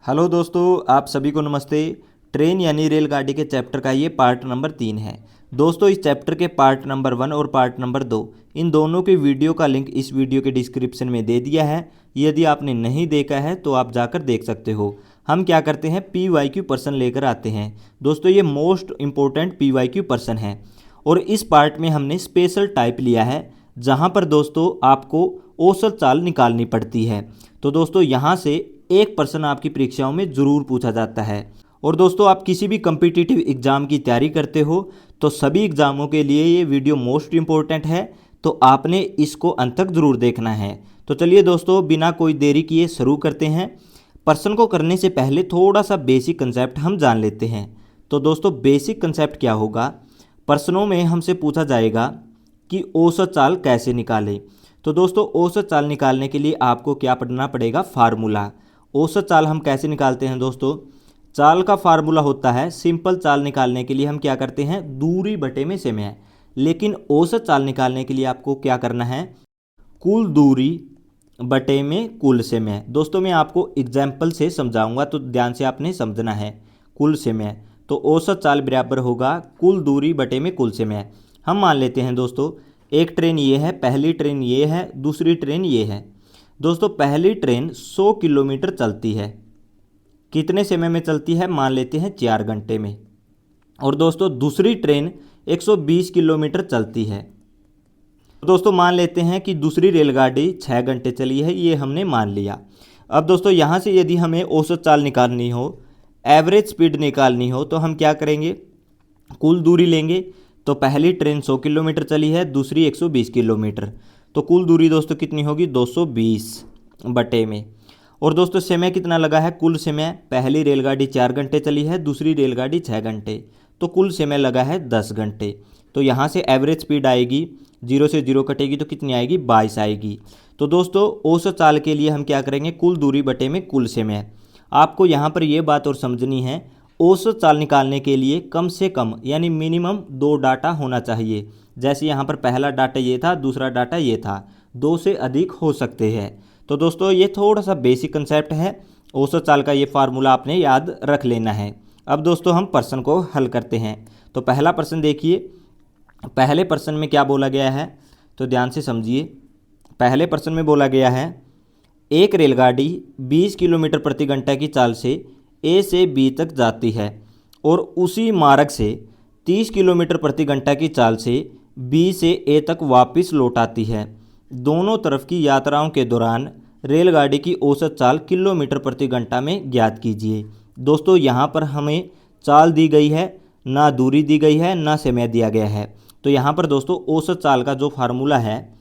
Hello दोस्तों, आप सभी को नमस्ते। ट्रेन यानी रेलगाड़ी के चैप्टर का ये पार्ट नंबर 3 है। दोस्तों, इस चैप्टर के पार्ट नंबर 1 और पार्ट नंबर 2 इन दोनों के वीडियो का लिंक इस वीडियो के डिस्क्रिप्शन में दे दिया है। यदि आपने नहीं देखा है तो आप जाकर देख सकते हो। हम क्या करते हैं, PYQ पर्सन लेकर आते हैं। दोस्तों, ये मोस्ट इंपॉर्टेंट PYQ पर्सन है और इस पार्ट में हमने स्पेशल टाइप लिया है जहाँ पर दोस्तों आपको औसत चाल निकालनी पड़ती है। तो दोस्तों, यहाँ से एक पर्सन आपकी परीक्षाओं में ज़रूर पूछा जाता है। और दोस्तों, आप किसी भी कम्पिटिटिव एग्ज़ाम की तैयारी करते हो तो सभी एग्ज़ामों के लिए ये वीडियो मोस्ट इम्पोर्टेंट है, तो आपने इसको अंत तक ज़रूर देखना है। तो चलिए दोस्तों, बिना कोई देरी किए शुरू करते हैं। पर्सन को करने से पहले थोड़ा सा बेसिक कंसेप्ट हम जान लेते हैं। तो दोस्तों, बेसिक कंसेप्ट क्या होगा, प्रश्नों में हमसे पूछा जाएगा कि औसत चाल कैसे निकालें। तो दोस्तों, औसत चाल निकालने के लिए आपको क्या पढ़ना पड़ेगा, फार्मूला। औसत चाल हम कैसे निकालते हैं दोस्तों, चाल का फार्मूला होता है, सिंपल चाल निकालने के लिए हम क्या करते हैं, दूरी बटे में समय। लेकिन औसत चाल निकालने के लिए आपको क्या करना है, कुल दूरी बटे में कुल समय। दोस्तों, मैं आपको एग्जाम्पल से समझाऊंगा तो ध्यान से आपने समझना है। कुल समय तो औसत चाल बराबर होगा कुल दूरी बटे में कुल समय। हम मान लेते हैं दोस्तों, एक ट्रेन ये है, पहली ट्रेन ये है, दूसरी ट्रेन ये है। दोस्तों, पहली ट्रेन 100 किलोमीटर चलती है, कितने समय में चलती है, मान लेते हैं 4 घंटे में। और दोस्तों, दूसरी ट्रेन 120 किलोमीटर चलती है। दोस्तों, मान लेते हैं कि दूसरी रेलगाड़ी 6 घंटे चली है, ये हमने मान लिया। अब दोस्तों, यहाँ से यदि हमें औसत चाल निकालनी हो, एवरेज स्पीड निकालनी हो, तो हम क्या करेंगे, कुल दूरी लेंगे। तो पहली ट्रेन 100 किलोमीटर चली है, दूसरी 120 किलोमीटर, तो कुल दूरी दोस्तों कितनी होगी, 220 बटे में। और दोस्तों, समय कितना लगा है, कुल समय, पहली रेलगाड़ी 4 घंटे चली है, दूसरी रेलगाड़ी 6 घंटे, तो कुल समय लगा है 10 घंटे। तो यहाँ से एवरेज स्पीड आएगी, 0 से 0 कटेगी तो कितनी आएगी, 22 आएगी। तो दोस्तों, औसत चाल के लिए हम क्या करेंगे, कुल दूरी बटे में कुल समय। आपको यहाँ पर यह बात और समझनी है, औसत चाल निकालने के लिए कम से कम यानी मिनिमम 2 डाटा होना चाहिए। जैसे यहाँ पर पहला डाटा ये था, दूसरा डाटा ये था, 2 से अधिक हो सकते हैं। तो दोस्तों, ये थोड़ा सा बेसिक कंसेप्ट है, औसत चाल का ये फार्मूला आपने याद रख लेना है। अब दोस्तों, हम प्रश्न को हल करते हैं। तो पहला प्रश्न देखिए, पहले प्रश्न में क्या बोला गया है, तो ध्यान से समझिए। पहले प्रश्न में बोला गया है, एक रेलगाड़ी 20 किलोमीटर प्रति घंटा की चाल से ए से बी तक जाती है और उसी मार्ग से 30 किलोमीटर प्रति घंटा की चाल से बी से ए तक वापस लौट आती है। दोनों तरफ की यात्राओं के दौरान रेलगाड़ी की औसत चाल किलोमीटर प्रति घंटा में ज्ञात कीजिए। दोस्तों, यहाँ पर हमें चाल दी गई है, ना दूरी दी गई है, ना समय दिया गया है। तो यहाँ पर दोस्तों, औसत चाल का जो फार्मूला है,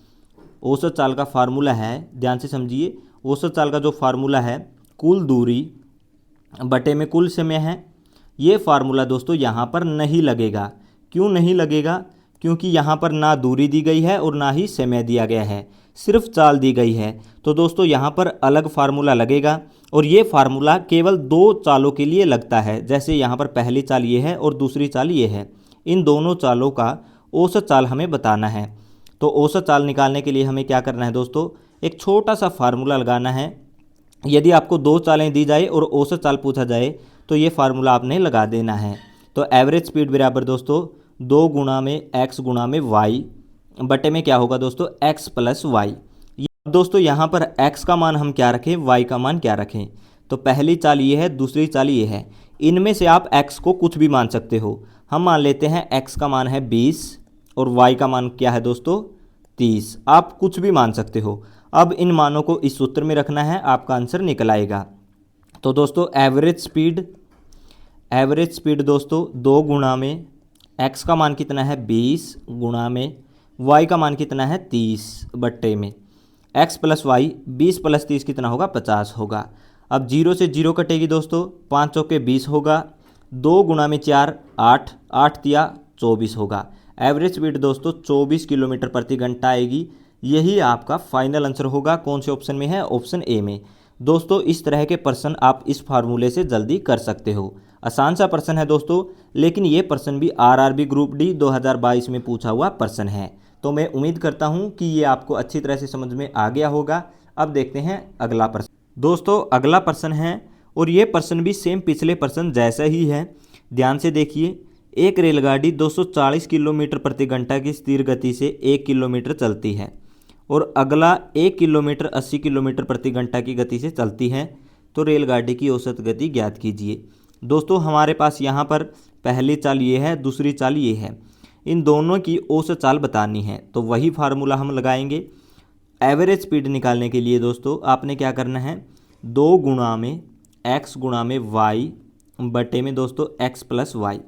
औसत चाल का फार्मूला है, ध्यान से समझिए। औसत चाल का जो फार्मूला है, कुल दूरी बटे में कुल समय है। ये फार्मूला दोस्तों यहाँ पर नहीं लगेगा। क्यों नहीं लगेगा, क्योंकि यहाँ पर ना दूरी दी गई है और ना ही समय दिया गया है, सिर्फ चाल दी गई है। तो दोस्तों, यहाँ पर अलग फार्मूला लगेगा और ये फार्मूला केवल 2 चालों के लिए लगता है। जैसे यहाँ पर पहली चाल ये है और दूसरी चाल ये है, इन दोनों चालों का औसत चाल हमें बताना है। तो औसत चाल निकालने के लिए हमें क्या करना है दोस्तों, एक छोटा सा फार्मूला लगाना है। यदि आपको 2 चालें दी जाए और औसत चाल पूछा जाए तो ये फार्मूला आपने लगा देना है। तो एवरेज स्पीड बराबर दोस्तों 2 गुणा में एक्स गुणा में वाई बटे में क्या होगा दोस्तों, एक्स प्लस वाई। दोस्तों, यहाँ पर एक्स का मान हम क्या रखें, वाई का मान क्या रखें। तो पहली चाल ये है, दूसरी चाल ये है, इनमें से आप एक्स को कुछ भी मान सकते हो। हम मान लेते हैं एक्स का मान है 20 और वाई का मान क्या है दोस्तों, 30। आप कुछ भी मान सकते हो। अब इन मानों को इस सूत्र में रखना है, आपका आंसर निकल आएगा। तो दोस्तों, एवरेज स्पीड दोस्तों 2 गुणा में एक्स का मान कितना है 20 गुणा में वाई का मान कितना है 30 बट्टे में एक्स प्लस वाई, 20 प्लस 30 कितना होगा, 50 होगा। अब 0 से 0 कटेगी दोस्तों, 5 चौके 20 होगा, 2 गुणा में 4 8, 8 तिया 24 होगा। एवरेज स्पीड दोस्तों 24 किलोमीटर प्रति घंटा आएगी। यही आपका फाइनल आंसर होगा। कौन से ऑप्शन में है, ऑप्शन ए में। दोस्तों, इस तरह के प्रश्न आप इस फार्मूले से जल्दी कर सकते हो। आसान सा प्रश्न है दोस्तों, लेकिन ये प्रश्न भी आरआरबी ग्रुप डी 2022 में पूछा हुआ प्रश्न है। तो मैं उम्मीद करता हूँ कि ये आपको अच्छी तरह से समझ में आ गया होगा। अब देखते हैं अगला प्रश्न। दोस्तों, अगला प्रश्न है, और ये प्रश्न भी सेम पिछले प्रश्न जैसा ही है। ध्यान से देखिए, एक रेलगाड़ी 240 किलोमीटर प्रति घंटा की स्थिर गति से 1 किलोमीटर चलती है और अगला 1 किलोमीटर 80 किलोमीटर प्रति घंटा की गति से चलती है, तो रेलगाड़ी की औसत गति ज्ञात कीजिए। दोस्तों हमारे पास यहाँ पर पहली चाल ये है, दूसरी चाल ये है, इन दोनों की औसत चाल बतानी है, तो वही फार्मूला हम लगाएंगे। एवरेज स्पीड निकालने के लिए दोस्तों आपने क्या करना है, 2 गुणा में x गुणा में y बटे में दोस्तों x प्लस वाई।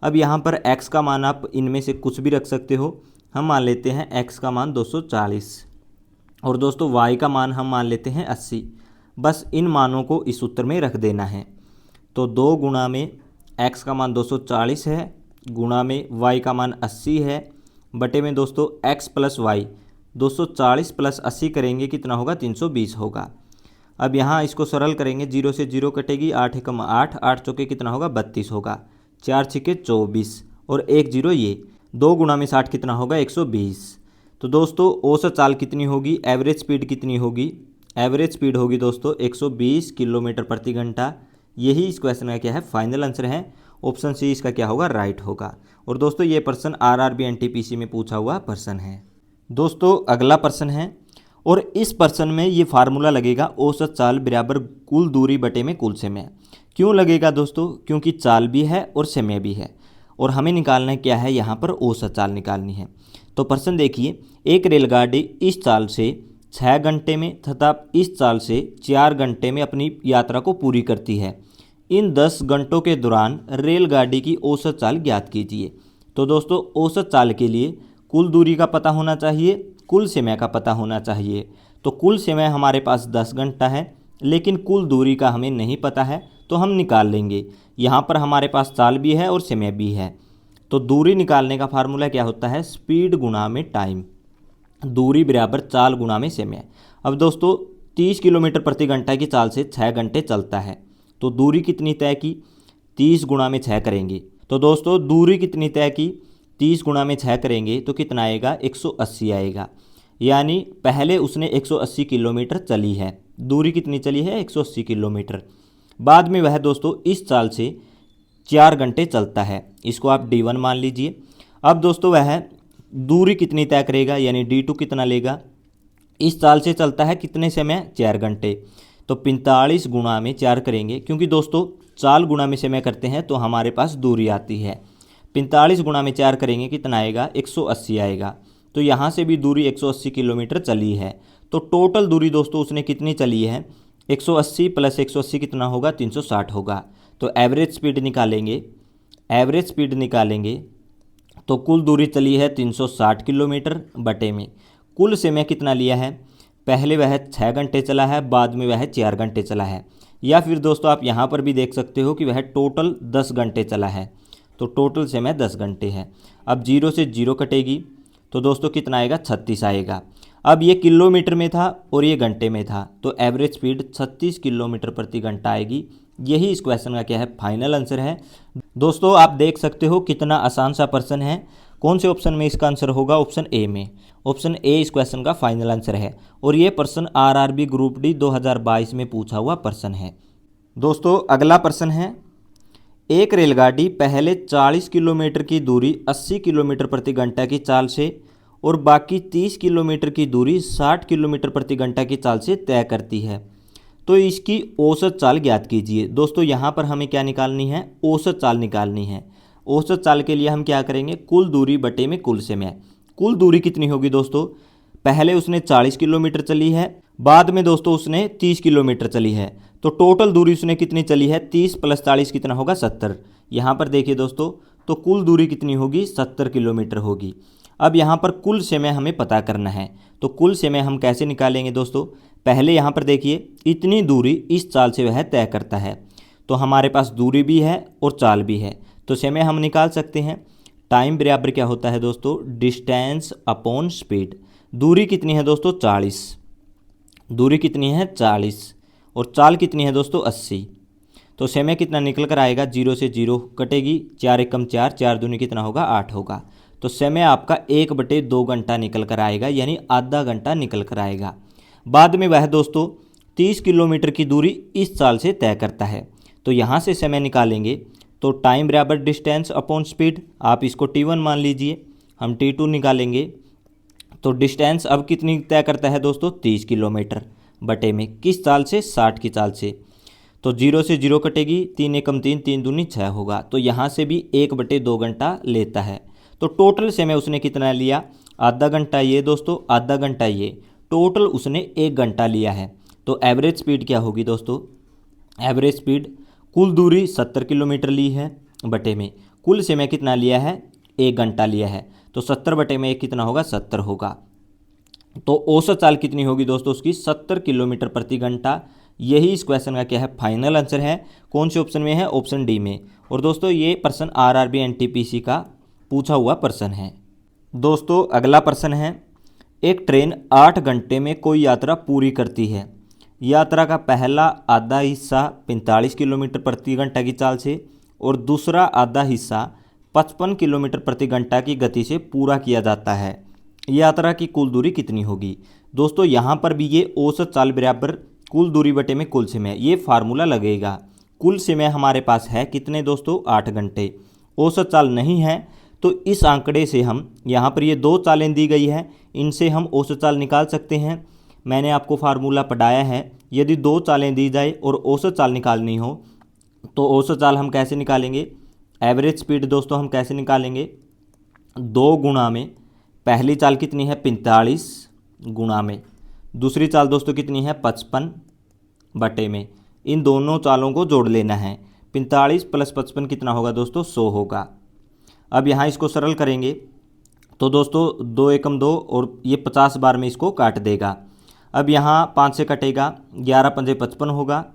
अब यहाँ पर x का मान आप इनमें से कुछ भी रख सकते हो। हम मान लेते हैं x का मान 240 और दोस्तों y का मान हम मान लेते हैं 80। बस इन मानों को इस सूत्र में रख देना है। तो 2 गुणा में x का मान 240 है, गुणा में y का मान 80 है, बटे में दोस्तों x प्लस वाई। 240 प्लस 80 करेंगे कितना होगा, 320 होगा। अब यहाँ इसको सरल करेंगे, 0 से 0 कटेगी, 8 एकम 8, 8 चौके कितना होगा, 32 होगा, 4 छिके 24 और 1 0 ये 2 गुणा में 60 कितना होगा, 120। तो दोस्तों औसत चाल कितनी होगी, एवरेज स्पीड कितनी होगी, एवरेज स्पीड होगी दोस्तों 120 किलोमीटर प्रति घंटा। यही इस क्वेश्चन का क्या है, फाइनल आंसर है। ऑप्शन सी इसका क्या होगा, राइट होगा। और दोस्तों ये प्रश्न आरआरबी एनटीपीसी में पूछा हुआ प्रश्न है। दोस्तों अगला प्रश्न है और इस प्रश्न में ये फार्मूला लगेगा, औसत चाल बराबर कुल दूरी बटे में कुल समय। क्यों लगेगा दोस्तों, क्योंकि चाल भी है और समय भी है और हमें निकालना क्या है, यहाँ पर औसत चाल निकालनी है। तो प्रश्न देखिए, एक रेलगाड़ी इस चाल से 6 घंटे में तथा इस चाल से 4 घंटे में अपनी यात्रा को पूरी करती है। इन 10 घंटों के दौरान रेलगाड़ी की औसत चाल ज्ञात कीजिए। तो दोस्तों औसत चाल के लिए कुल दूरी का पता होना चाहिए, कुल समय का पता होना चाहिए। तो कुल समय हमारे पास 10 घंटा है, लेकिन कुल दूरी का हमें नहीं पता है, तो हम निकाल लेंगे। यहाँ पर हमारे पास चाल भी है और समय भी है। तो दूरी निकालने का फार्मूला क्या होता है, स्पीड गुणा में टाइम, दूरी बराबर चाल गुणा में समय। अब दोस्तों 30 किलोमीटर प्रति घंटा की चाल से 6 घंटे चलता है, तो दूरी कितनी तय की, 30 गुणा में 6 करेंगे। तो दोस्तों दूरी कितनी तय की, 30 गुणा में 6 करेंगे तो कितना आएगा, 180 आएगा। यानी पहले उसने 180 किलोमीटर चली है, दूरी कितनी चली है, 180 किलोमीटर। बाद में वह दोस्तों इस चाल से 4 घंटे चलता है, इसको आप D1 मान लीजिए। अब दोस्तों वह दूरी कितनी तय करेगा, यानी D2 कितना लेगा, इस चाल से चलता है कितने समय, 4 घंटे। तो 45 गुणा में 4 करेंगे, क्योंकि दोस्तों चाल गुणा में समय करते हैं तो हमारे पास दूरी आती है। 45 गुणा में 4 करेंगे कितना आएगा, 180 आएगा। तो यहाँ से भी दूरी 180 किलोमीटर चली है। तो टोटल दूरी दोस्तों उसने कितनी चली है, 180 प्लस 180 कितना होगा, 360 होगा। तो एवरेज स्पीड निकालेंगे, एवरेज स्पीड निकालेंगे तो कुल दूरी चली है 360 किलोमीटर बटे में कुल समय कितना लिया है, पहले वह 6 घंटे चला है, बाद में वह 4 घंटे चला है। या फिर दोस्तों आप यहाँ पर भी देख सकते हो कि वह टोटल 10 घंटे चला है, तो टोटल समय 10 घंटे है। अब 0 से 0 कटेगी तो दोस्तों कितना आएगा, 36 आएगा। अब ये किलोमीटर में था और ये घंटे में था, तो एवरेज स्पीड 36 किलोमीटर प्रति घंटा आएगी। यही इस क्वेश्चन का क्या है, फाइनल आंसर है। दोस्तों आप देख सकते हो कितना आसान सा प्रश्न है। कौन से ऑप्शन में इसका आंसर होगा, ऑप्शन ए में। ऑप्शन ए इस क्वेश्चन का फाइनल आंसर है और ये प्रश्न आरआरबी ग्रुप डी 2022 में पूछा हुआ प्रश्न है। दोस्तों अगला प्रश्न है, एक रेलगाड़ी पहले 40 किलोमीटर की दूरी 80 किलोमीटर प्रति घंटा की चाल से और बाकी 30 किलोमीटर की दूरी 60 किलोमीटर प्रति घंटा की चाल से तय करती है, तो इसकी औसत चाल ज्ञात कीजिए। दोस्तों यहाँ पर हमें क्या निकालनी है, औसत चाल निकालनी है। औसत चाल के लिए हम क्या करेंगे, कुल दूरी बटे में कुल समय। कुल दूरी कितनी होगी दोस्तों, पहले उसने 40 किलोमीटर चली है, बाद में दोस्तों उसने 30 किलोमीटर चली है, तो टोटल दूरी उसने कितनी चली है, 30 प्लस 40 कितना होगा, 70। यहाँ पर देखिए दोस्तों, तो कुल दूरी कितनी होगी, 70 किलोमीटर होगी। अब यहाँ पर कुल समय हमें पता करना है, तो कुल समय हम कैसे निकालेंगे दोस्तों, पहले यहाँ पर देखिए इतनी दूरी इस चाल से वह तय करता है, तो हमारे पास दूरी भी है और चाल भी है, तो समय हम निकाल सकते हैं। टाइम बराबर क्या होता है दोस्तों, डिस्टेंस अपॉन स्पीड। दूरी कितनी है दोस्तों, 40, दूरी कितनी है 40 और चाल कितनी है दोस्तों 80, तो समय कितना निकल कर आएगा, 0 से 0 कटेगी, 4 एकम 4, 4 दूनी कितना होगा, 8 होगा। तो समय आपका 1/2 घंटा निकल कर आएगा, यानी आधा घंटा निकल कर आएगा। बाद में वह दोस्तों 30 किलोमीटर की दूरी इस चाल से तय करता है। तो यहाँ से समय निकालेंगे तो टाइम बराबर डिस्टेंस अपॉन स्पीड, आप इसको t1 मान लीजिए, हम t2 निकालेंगे तो डिस्टेंस अब कितनी तय करता है दोस्तों, 30 किलोमीटर बटे में किस चाल से, 60 की चाल से। तो 0 से 0 कटेगी, 3 एकम 3, 3 दूनी 6 होगा। तो यहाँ से भी 1/2 घंटा लेता है। तो टोटल समय उसने कितना लिया, आधा घंटा ये दोस्तों, आधा घंटा ये, टोटल उसने 1 घंटा लिया है। तो एवरेज स्पीड क्या होगी दोस्तों, एवरेज स्पीड कुल दूरी 70 किलोमीटर ली है बटे में कुल समय कितना लिया है, 1 घंटा लिया है। तो 70 बटे में 1 कितना होगा, 70 होगा। तो औसत चाल कितनी होगी दोस्तों उसकी, 70 किलोमीटर प्रति घंटा। यही इस क्वेश्चन का क्या है, फाइनल आंसर है। कौन से ऑप्शन में है, ऑप्शन डी में। और दोस्तों ये प्रश्न आरआरबी एनटीपीसी का पूछा हुआ प्रश्न है। दोस्तों अगला प्रश्न है, एक ट्रेन 8 घंटे में कोई यात्रा पूरी करती है। यात्रा का पहला आधा हिस्सा 45 किलोमीटर प्रति घंटा की चाल से और दूसरा आधा हिस्सा 55 किलोमीटर प्रति घंटा की गति से पूरा किया जाता है। यात्रा की कुल दूरी कितनी होगी। दोस्तों यहाँ पर भी ये औसत चाल बराबर कुल दूरी बटे में कुल समय, ये फार्मूला लगेगा। कुल समय हमारे पास है कितने दोस्तों, 8 घंटे। औसत चाल नहीं है तो इस आंकड़े से हम, यहाँ पर ये 2 चालें दी गई है, इनसे हम औसत चाल निकाल सकते हैं। मैंने आपको फार्मूला पढ़ाया है, यदि 2 चालें दी जाए और औसत चाल निकालनी हो तो औसत चाल हम कैसे निकालेंगे, एवरेज स्पीड दोस्तों हम कैसे निकालेंगे, 2 गुणा में पहली चाल कितनी है 45 गुणा में दूसरी चाल दोस्तों कितनी है 55 बटे में, इन दोनों चालों को जोड़ लेना है। 45 + 55 कितना होगा दोस्तों, 100 होगा। अब यहाँ इसको सरल करेंगे तो दोस्तों 2 एकम 2 और ये 50 बार में इसको काट देगा। अब यहाँ 5 से कटेगा, 11 पंजे 55 होगा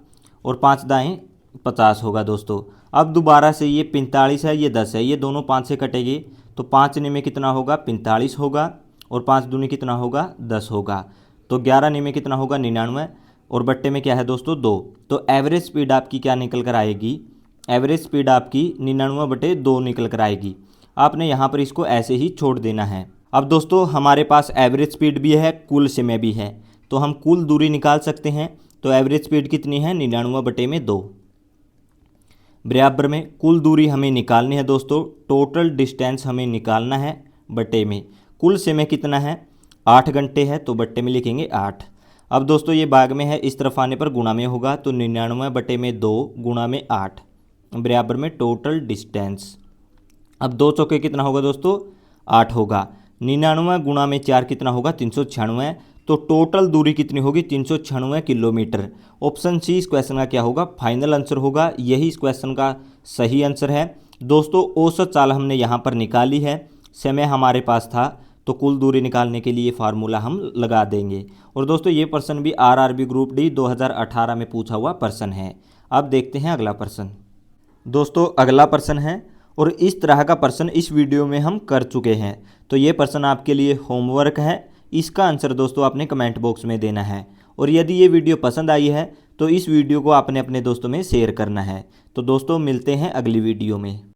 और 5 दाएँ 50 होगा दोस्तों। अब दोबारा से ये 45 है, ये 10 है, ये दोनों 5 से कटेगी तो 5 में कितना होगा 45 होगा और 5 दूनी कितना होगा 10 होगा। तो 11 में कितना होगा 99 और बट्टे में क्या है दोस्तों 2। तो एवरेज स्पीड आपकी क्या निकल कर आएगी, एवरेज स्पीड आपकी 99/2 निकल कर आएगी। आपने यहाँ पर इसको ऐसे ही छोड़ देना है। अब दोस्तों हमारे पास एवरेज स्पीड भी है, कुल समय भी है, तो हम कुल दूरी निकाल सकते हैं। तो एवरेज स्पीड कितनी है 99/2 बराबर में कुल दूरी हमें निकालनी है दोस्तों, टोटल डिस्टेंस हमें निकालना है बटे में कुल समय कितना है 8 घंटे है, तो बट्टे में लिखेंगे 8। अब दोस्तों ये भाग में है, इस तरफ आने पर गुणा में होगा, तो 99/2 गुणा में 8 बराबर में टोटल डिस्टेंस। अब 2 चौके कितना होगा दोस्तों 8 होगा, 99 गुणा में 4 कितना होगा 396। तो टोटल दूरी कितनी होगी 396 किलोमीटर। ऑप्शन सी इस क्वेश्चन का क्या होगा, फाइनल आंसर होगा। यही इस क्वेश्चन का सही आंसर है। दोस्तों औसत चाल हमने यहाँ पर निकाली है, समय हमारे पास था, तो कुल दूरी निकालने के लिए फार्मूला हम लगा देंगे। और दोस्तों ये प्रश्न भी आरआरबी ग्रुप डी 2018 में पूछा हुआ प्रश्न है। अब देखते हैं अगला प्रश्न। दोस्तों अगला प्रश्न है और इस तरह का प्रश्न इस वीडियो में हम कर चुके हैं, तो ये प्रश्न आपके लिए होमवर्क है। इसका आंसर दोस्तों आपने कमेंट बॉक्स में देना है। और यदि ये वीडियो पसंद आई है तो इस वीडियो को आपने अपने दोस्तों में शेयर करना है। तो दोस्तों मिलते हैं अगली वीडियो में।